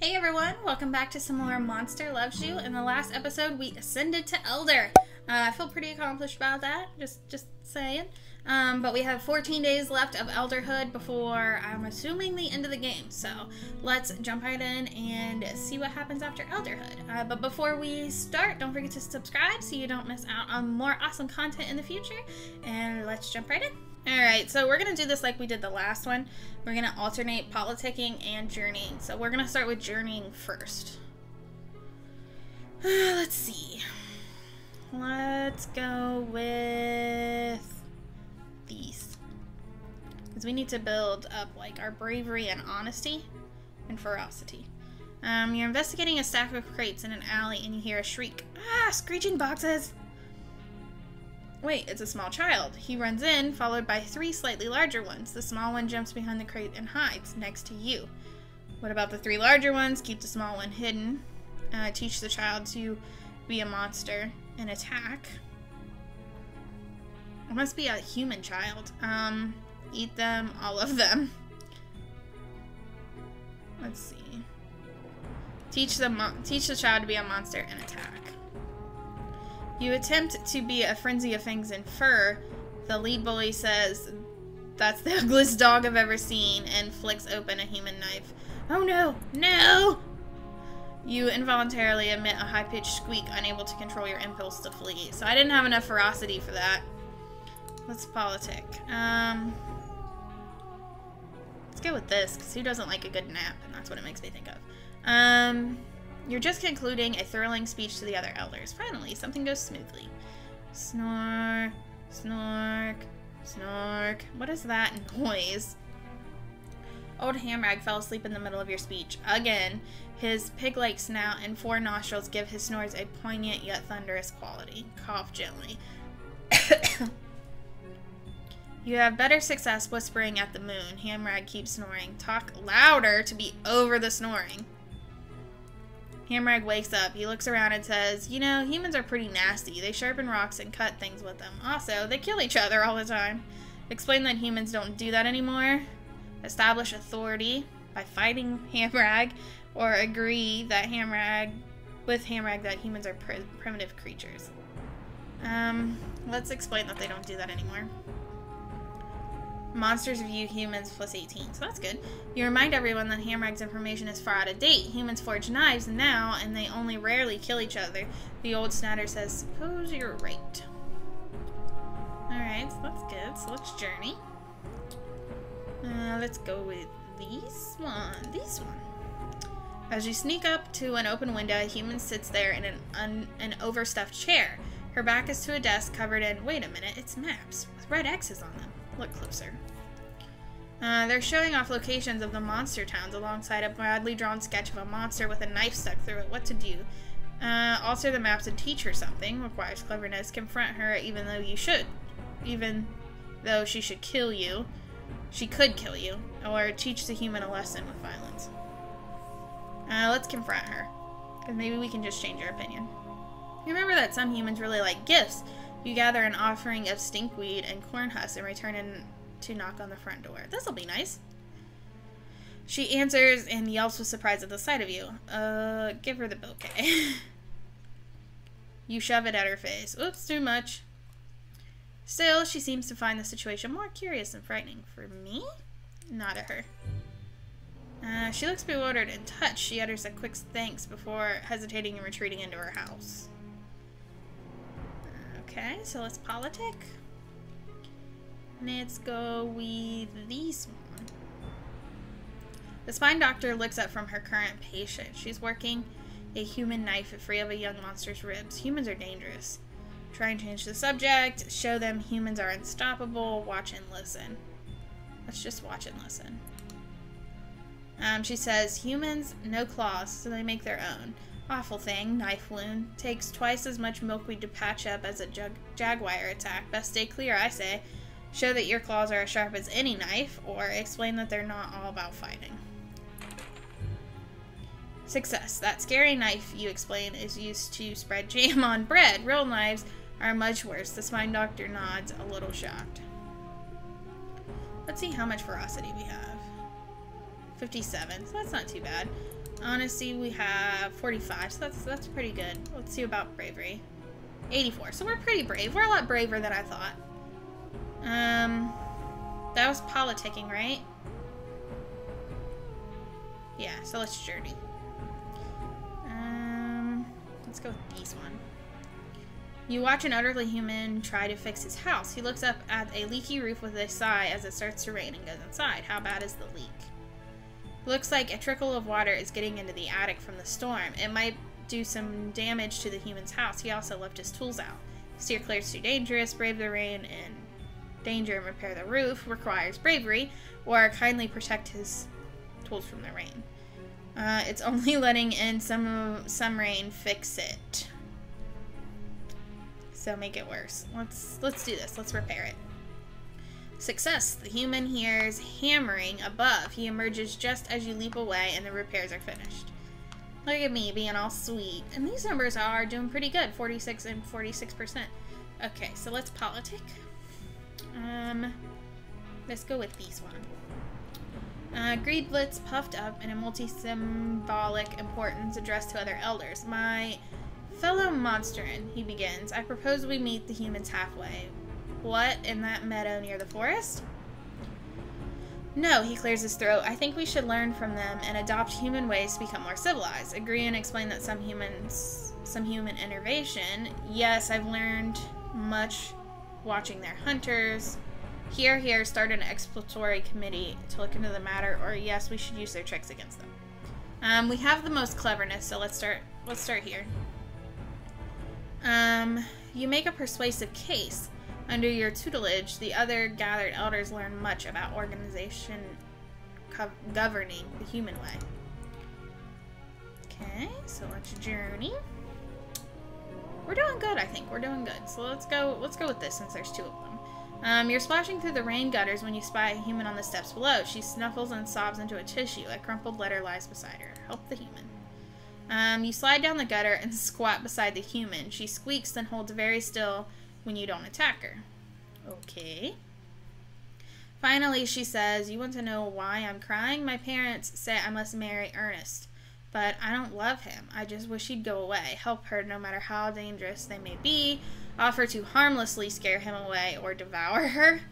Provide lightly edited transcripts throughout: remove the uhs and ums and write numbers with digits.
Hey everyone, welcome back to some more Monster Loves You. In the last episode, we ascended to Elder. I feel pretty accomplished about that, just saying. But we have 14 days left of Elderhood before, I'm assuming, the end of the game. So let's jump right in and see what happens after Elderhood. But before we start, don't forget to subscribe so you don't miss out on more awesome content in the future. And let's jump right in. Alright, so we're going to do this like we did the last one. We're going to alternate politicking and journeying. So we're going to start with journeying first. Let's see. Let's go with these. Because we need to build up like our bravery and honesty and ferocity. You're investigating a stack of crates in an alley and you hear a shriek. Ah, screeching boxes! Wait, it's a small child. He runs in, followed by 3 slightly larger ones. The small one jumps behind the crate and hides next to you. What about the 3 larger ones? Keep the small one hidden. Teach the child to be a monster and attack. It must be a human child. Eat them, all of them. Let's see. Teach the child to be a monster and attack. You attempt to be a frenzy of fangs and fur. The lead bully says, "That's the ugliest dog I've ever seen," and flicks open a human knife. Oh no! No! You involuntarily emit a high-pitched squeak, unable to control your impulse to flee. So I didn't have enough ferocity for that. Let's politic. Let's go with this, because who doesn't like a good nap? And that's what it makes me think of. You're just concluding a thrilling speech to the other elders. Finally, something goes smoothly. Snore, snork, snork. What is that noise? Old Hamrag fell asleep in the middle of your speech. Again, his pig-like snout and 4 nostrils give his snores a poignant yet thunderous quality. Cough gently. You have better success whispering at the moon. Hamrag keeps snoring. Talk louder to be over the snoring. Hamrag wakes up. He looks around and says, "You know, humans are pretty nasty. They sharpen rocks and cut things with them. Also, they kill each other all the time. Explain that humans don't do that anymore. Establish authority by fighting Hamrag, or agree that with Hamrag that humans are primitive creatures." Let's explain that they don't do that anymore. Monsters view humans plus 18, so that's good. You remind everyone that Hamrag's information is far out of date. Humans forge knives now, and they only rarely kill each other. The old snatter says, "Suppose you're right." Alright, so that's good. So let's journey. Let's go with this one. As you sneak up to an open window, a human sits there in an overstuffed chair. Her back is to a desk covered in, wait a minute, it's maps with red X's on them. Look closer. They're showing off locations of the monster towns alongside a badly drawn sketch of a monster with a knife stuck through it. What to do? Alter the maps and teach her something. Requires cleverness. Confront her even though she should kill you. She could kill you. Or teach the human a lesson with violence. Let's confront her. Because maybe we can just change our opinion. Remember that some humans really like gifts. You gather an offering of stinkweed and corn husks and return to knock on the front door. This'll be nice. She answers and yelps with surprise at the sight of you. Give her the bouquet. You shove it at her face. Oops, too much. Still, she seems to find the situation more curious than frightening. For me? Not at her. She looks bewildered and touched. She utters a quick thanks before hesitating and retreating into her house. Okay, so let's politic. Let's go with this one. The spine doctor looks up from her current patient. She's working a human knife free of a young monster's ribs. Humans are dangerous. Try and change the subject. Show them humans are unstoppable. Watch and listen. Let's just watch and listen. She says, humans, no claws, so they make their own. Awful thing, knife wound. Takes twice as much milkweed to patch up as a jaguar attack. Best stay clear, I say. Show that your claws are as sharp as any knife, or explain that they're not all about fighting. Success. That scary knife, you explain, is used to spread jam on bread. Real knives are much worse. The spine doctor nods, a little shocked. Let's see how much ferocity we have. 57, so that's not too bad. Honesty, we have 45, so that's pretty good. Let's see about bravery. 84, so we're pretty brave. We're a lot braver than I thought. That was politicking, right? Yeah, so let's journey. Let's go with this one. You watch an elderly human try to fix his house. He looks up at a leaky roof with a sigh as it starts to rain and goes inside. How bad is the leak? Looks like a trickle of water is getting into the attic from the storm. It might do some damage to the human's house. He also left his tools out. Steer clear is too dangerous. Brave the rain and danger and repair the roof. Requires bravery. Or kindly protect his tools from the rain. It's only letting in some rain. Fix it. So make it worse. Let's do this. Let's repair it. Success. The human hears hammering above. He emerges just as you leap away and the repairs are finished. Look at me being all sweet. And these numbers are doing pretty good. 46 and 46%. Okay, so let's politic. Let's go with these one. Greed Blitz puffed up in a multi-symbolic importance addressed to other elders. My fellow monsterin, he begins. I propose we meet the humans halfway. What, in that meadow near the forest? No, he clears his throat. I think we should learn from them and adopt human ways to become more civilized. Agree and explain that some human innovation. Yes, I've learned much watching their hunters. Here, start an exploratory committee to look into the matter, or yes, we should use their tricks against them. We have the most cleverness, so let's start here. You make a persuasive case. Under your tutelage, the other gathered elders learn much about organization governing the human way. Okay, so let's journey. We're doing good, I think. We're doing good. So let's go with this since there's two of them. You're splashing through the rain gutters when you spy a human on the steps below. She snuffles and sobs into a tissue. A crumpled letter lies beside her. Help the human. You slide down the gutter and squat beside the human. She squeaks, then holds very still when you don't attack her. Okay. Finally, she says, you want to know why I'm crying? My parents say I must marry Ernest, but I don't love him. I just wish he'd go away. Help her no matter how dangerous they may be. Offer to harmlessly scare him away or devour her.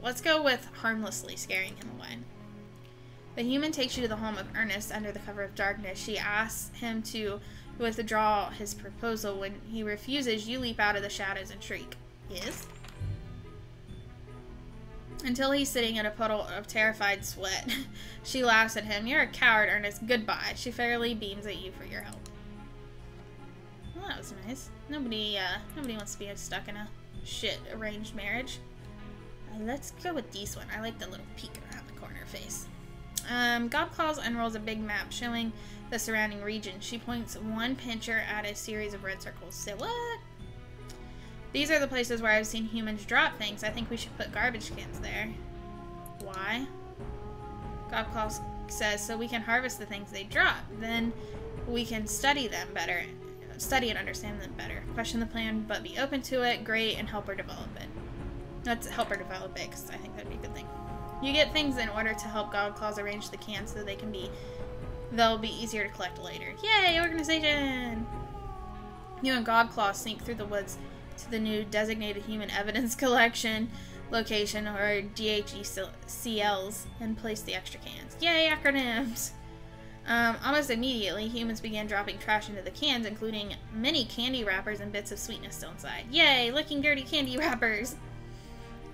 Let's go with harmlessly scaring him away. The human takes you to the home of Ernest under the cover of darkness. She asks him to withdraw his proposal. When he refuses, you leap out of the shadows and shriek. Yes? Until he's sitting in a puddle of terrified sweat. She laughs at him. You're a coward, Ernest. Goodbye. She fairly beams at you for your help. Well, that was nice. Nobody wants to be stuck in a shit arranged marriage. Let's go with this one. I like the little peek around the corner face. Godclaws unrolls a big map showing the surrounding region. She points one pincher at a series of red circles. Say what? These are the places where I've seen humans drop things. I think we should put garbage cans there. Why? Godclaws says so we can harvest the things they drop. Then we can study them better. Study and understand them better. Question the plan, but be open to it. Great, and help her develop it. Let's help her develop it, because I think that'd be a good thing. You get things in order to help Godclaws arrange the cans so they'll be easier to collect later. Yay, organization! You and Godclaw sneak through the woods to the new designated human evidence collection location, or DHECLs, and place the extra cans. Yay, acronyms! Almost immediately, humans began dropping trash into the cans, including many candy wrappers and bits of sweetness still inside. Yay, licking dirty candy wrappers!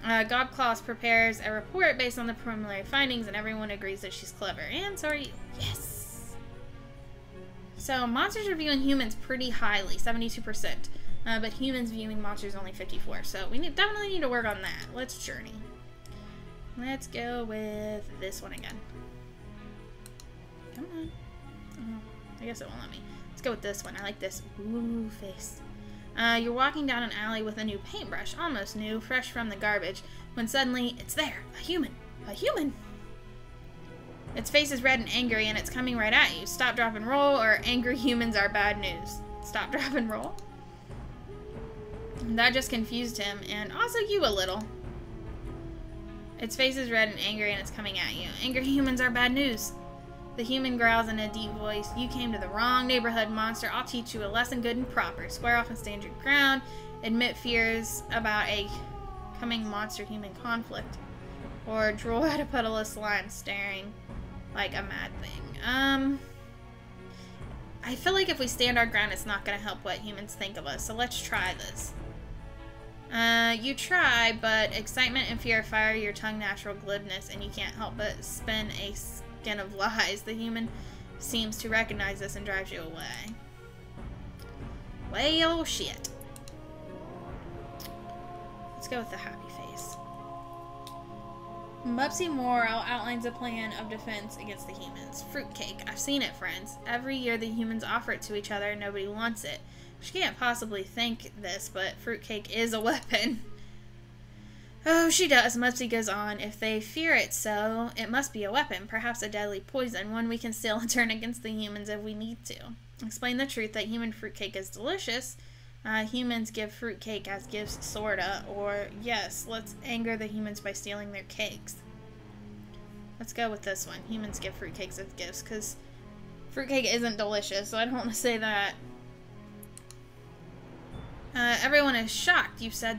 Godclaws prepares a report based on the preliminary findings, and everyone agrees that she's clever. And so are you. Yes! So, monsters are viewing humans pretty highly, 72%. But humans viewing monsters only 54%. So, we definitely need to work on that. Let's journey. Let's go with this one again. Come on. Oh, I guess it won't let me. Let's go with this one. I like this. Ooh, face. You're walking down an alley with a new paintbrush, almost new, fresh from the garbage, when suddenly, it's there! A human! A human! Its face is red and angry, and it's coming right at you. Stop, drop, and roll, or angry humans are bad news. Stop, drop, and roll? That just confused him, and also you a little. Its face is red and angry, and it's coming at you. Angry humans are bad news. The human growls in a deep voice. You came to the wrong neighborhood, monster. I'll teach you a lesson good and proper. Square off and stand your ground. Admit fears about a coming monster-human conflict. Or drool at a puddle of slime, staring like a mad thing. I feel like if we stand our ground, it's not going to help what humans think of us. So let's try this. You try, but excitement and fear fire your tongue natural glibness, and you can't help but spin a skin of lies. The human seems to recognize this and drives you away. Well, shit. Let's go with the happy face. Mupsy Morrow outlines a plan of defense against the humans. Fruitcake. I've seen it, friends. Every year the humans offer it to each other and nobody wants it. She can't possibly think this, but fruitcake is a weapon. Oh, she does. Mupsy goes on. If they fear it so, it must be a weapon, perhaps a deadly poison, one we can steal and turn against the humans if we need to. Explain the truth that human fruitcake is delicious. Humans give fruitcake as gifts, sorta. Or, yes, let's anger the humans by stealing their cakes. Let's go with this one. Humans give fruitcakes as gifts, because fruitcake isn't delicious, so I don't want to say that. Everyone is shocked. You've said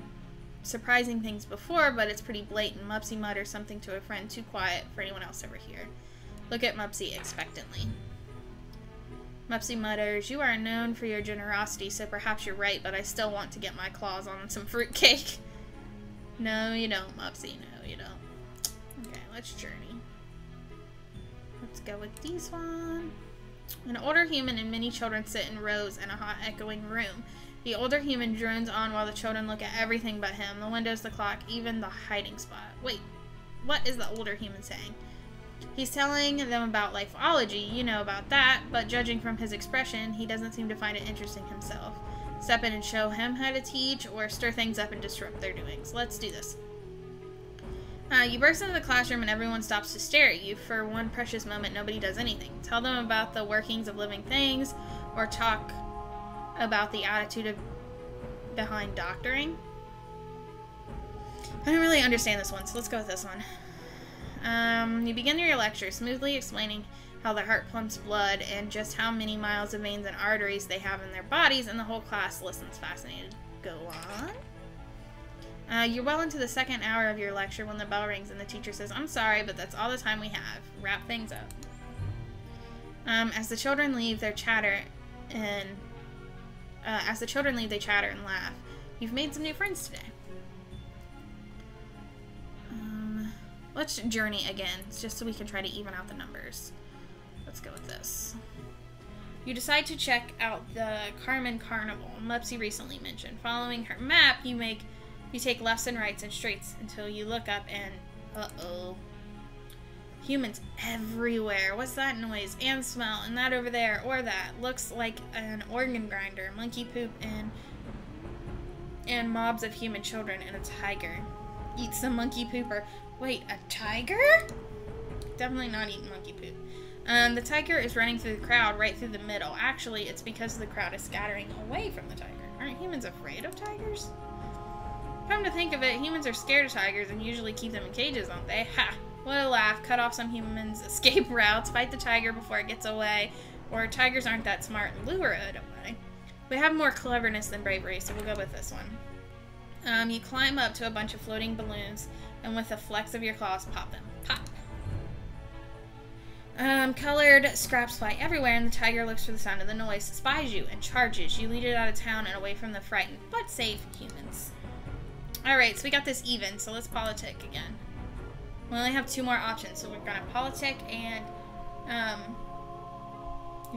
surprising things before, but it's pretty blatant. Mupsy mutters something to a friend, too quiet for anyone else over here. Look at Mupsy expectantly. Mupsy mutters, you are known for your generosity, so perhaps you're right, but I still want to get my claws on some fruitcake. No, you don't, Mupsy. No, you don't. Okay, let's journey. Let's go with this one. An older human and many children sit in rows in a hot, echoing room. The older human drones on while the children look at everything but him. The windows, the clock, even the hiding spot. Wait, what is the older human saying? He's telling them about lifeology, you know about that, but judging from his expression, he doesn't seem to find it interesting himself. Step in and show him how to teach, or stir things up and disrupt their doings. Let's do this. You burst into the classroom and everyone stops to stare at you. For one precious moment, nobody does anything. Tell them about the workings of living things, or talk about the attitude behind doctoring. I don't really understand this one, so let's go with this one. You begin your lecture, smoothly explaining how the heart pumps blood and just how many miles of veins and arteries they have in their bodies, and the whole class listens fascinated. Go on. You're well into the second hour of your lecture when the bell rings and the teacher says, I'm sorry, but that's all the time we have. Wrap things up. As the children leave, they chatter and laugh. You've made some new friends today. Let's journey again, just so we can try to even out the numbers. Let's go with this. You decide to check out the Carmen Carnival Mupsy recently mentioned. Following her map, you take lefts and rights and straights until you look up and uh-oh. Humans everywhere. What's that noise? And smell. And that over there. Or that. Looks like an organ grinder. Monkey poop and mobs of human children and a tiger. Eat some monkey pooper. Wait, a tiger? Definitely not eating monkey poop. The tiger is running through the crowd right through the middle. Actually, it's because the crowd is scattering away from the tiger. Aren't humans afraid of tigers? Come to think of it, humans are scared of tigers and usually keep them in cages, don't they? Ha! What a laugh. Cut off some humans' escape routes, fight the tiger before it gets away, or tigers aren't that smart and lure it away. We have more cleverness than bravery, so we'll go with this one. You climb up to a bunch of floating balloons, and with a flex of your claws, pop them. Pop! Colored scraps fly everywhere, and the tiger looks for the sound of the noise, spies you, and charges. You lead it out of town and away from the frightened, but safe humans. Alright, so we got this even, so let's politic again. We only have two more options, so we're gonna politic and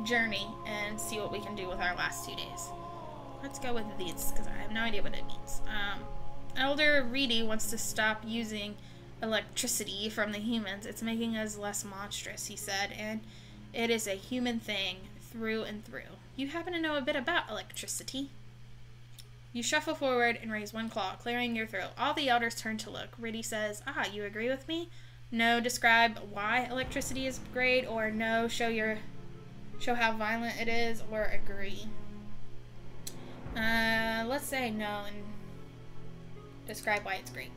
journey and see what we can do with our last 2 days. Let's go with these, because I have no idea what it means. Elder Reedy wants to stop using electricity from the humans. It's making us less monstrous, he said, and it is a human thing through and through. You happen to know a bit about electricity. You shuffle forward and raise one claw, clearing your throat. All the elders turn to look. Reedy says, you agree with me? No, describe why electricity is great, or no, show how violent it is, or agree. Let's say no and describe why it's great.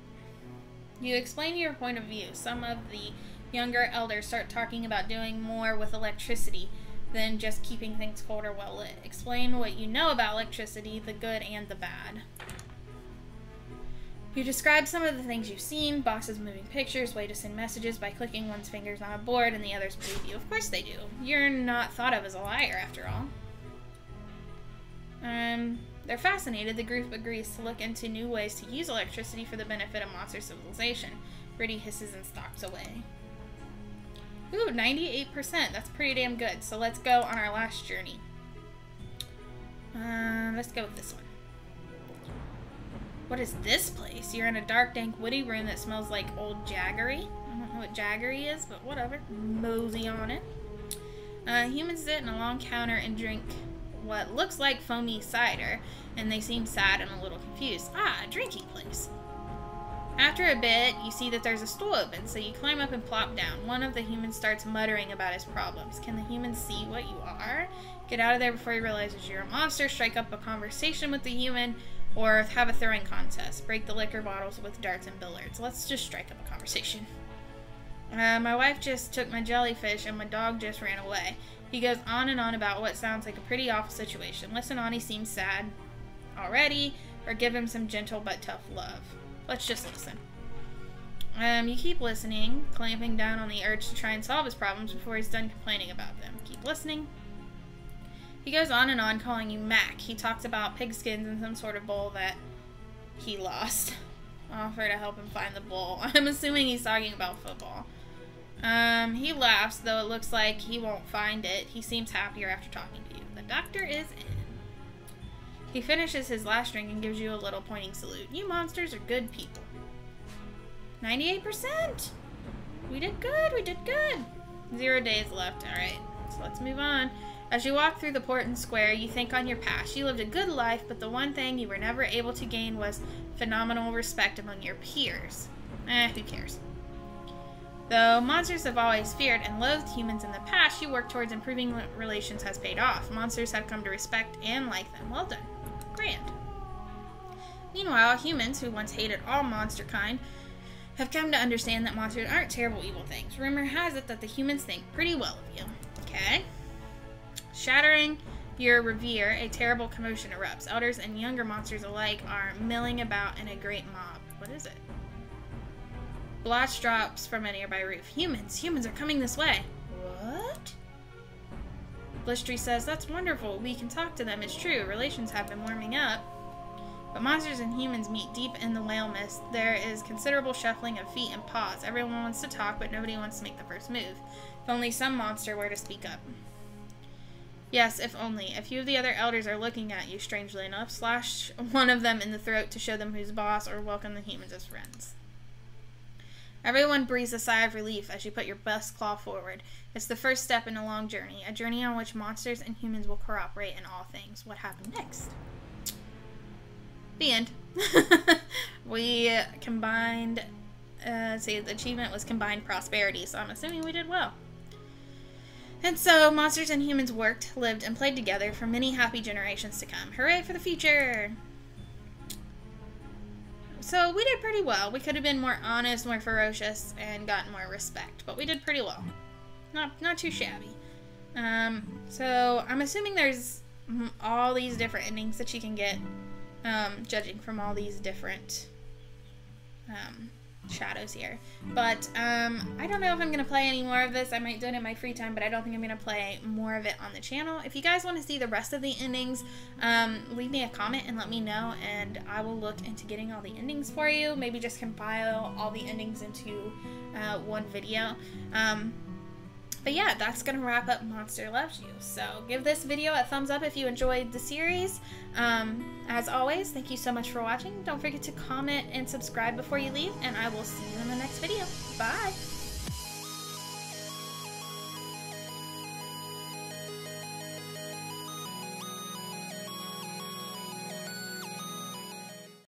You explain your point of view. Some of the younger elders start talking about doing more with electricity than just keeping things cold or well lit. Explain what you know about electricity, the good and the bad. You describe some of the things you've seen, boxes moving pictures, way to send messages by clicking one's fingers on a board, and the others believe you. Of course they do. You're not thought of as a liar, after all. They're fascinated. The group agrees to look into new ways to use electricity for the benefit of monster civilization. Birdie hisses and stalks away. Ooh, 98%. That's pretty damn good. So let's go on our last journey. Let's go with this one. What is this place? You're in a dark, dank, woody room that smells like old jaggery. I don't know what jaggery is, but whatever. Mosey on it. Humans sit in a long counter and drink what looks like foamy cider, and they seem sad and a little confused. Ah, a drinking place. After a bit, you see that there's a stool open, so you climb up and plop down. One of the humans starts muttering about his problems. Can the humans see what you are? Get out of there before he realizes you're a monster. Strike up a conversation with the human, or have a throwing contest. Break the liquor bottles with darts and billiards. Let's just strike up a conversation. My wife just took my jellyfish, and my dog just ran away. He goes on and on about what sounds like a pretty awful situation. Listen on, he seems sad already, or give him some gentle but tough love. Let's just listen. You keep listening, clamping down on the urge to try and solve his problems before he's done complaining about them. Keep listening. He goes on and on, calling you Mac. He talks about pigskins and some sort of bowl that he lost. Offer to help him find the bowl. I'm assuming he's talking about football. He laughs, though it looks like he won't find it. He seems happier after talking to you. The doctor is in. He finishes his last drink and gives you a little pointing salute. You monsters are good people. 98%! We did good, we did good. 0 days left, alright. So let's move on. As you walk through the Portland Square, you think on your past. You lived a good life, but the one thing you were never able to gain was phenomenal respect among your peers. Who cares? Though monsters have always feared and loathed humans in the past, you work towards improving relations has paid off. Monsters have come to respect and like them. Well done. Grand. Meanwhile, humans, who once hated all monster kind, have come to understand that monsters aren't terrible evil things. Rumor has it that the humans think pretty well of you. Okay. Shattering your revere, a terrible commotion erupts. Elders and younger monsters alike are milling about in a great mob. What is it? Blotch drops from a nearby roof. Humans are coming this way. What? Blistry says, that's wonderful. We can talk to them. It's true. Relations have been warming up. But monsters and humans meet deep in the whale mist. There is considerable shuffling of feet and paws. Everyone wants to talk, but nobody wants to make the first move. If only some monster were to speak up. Yes, if only. A few of the other elders are looking at you, strangely enough. Slash one of them in the throat to show them who's boss, or welcome the humans as friends. Everyone breathes a sigh of relief as you put your best claw forward. It's the first step in a long journey, a journey on which monsters and humans will cooperate in all things. What happened next? The end. We combined, the achievement was combined prosperity, so I'm assuming we did well. And so, monsters and humans worked, lived, and played together for many happy generations to come. Hooray for the future! So, we did pretty well. We could have been more honest, more ferocious, and gotten more respect. But we did pretty well. Not too shabby. So, I'm assuming there's all these different endings that you can get, judging from all these different shadows here. But I don't know if I'm going to play any more of this. I might do it in my free time, but I don't think I'm going to play more of it on the channel. If you guys want to see the rest of the endings, leave me a comment and let me know, and I will look into getting all the endings for you. Maybe just compile all the endings into one video. But yeah, that's going to wrap up Monster Loves You. So give this video a thumbs up if you enjoyed the series. As always, thank you so much for watching. Don't forget to comment and subscribe before you leave, and I will see you in the next video. Bye!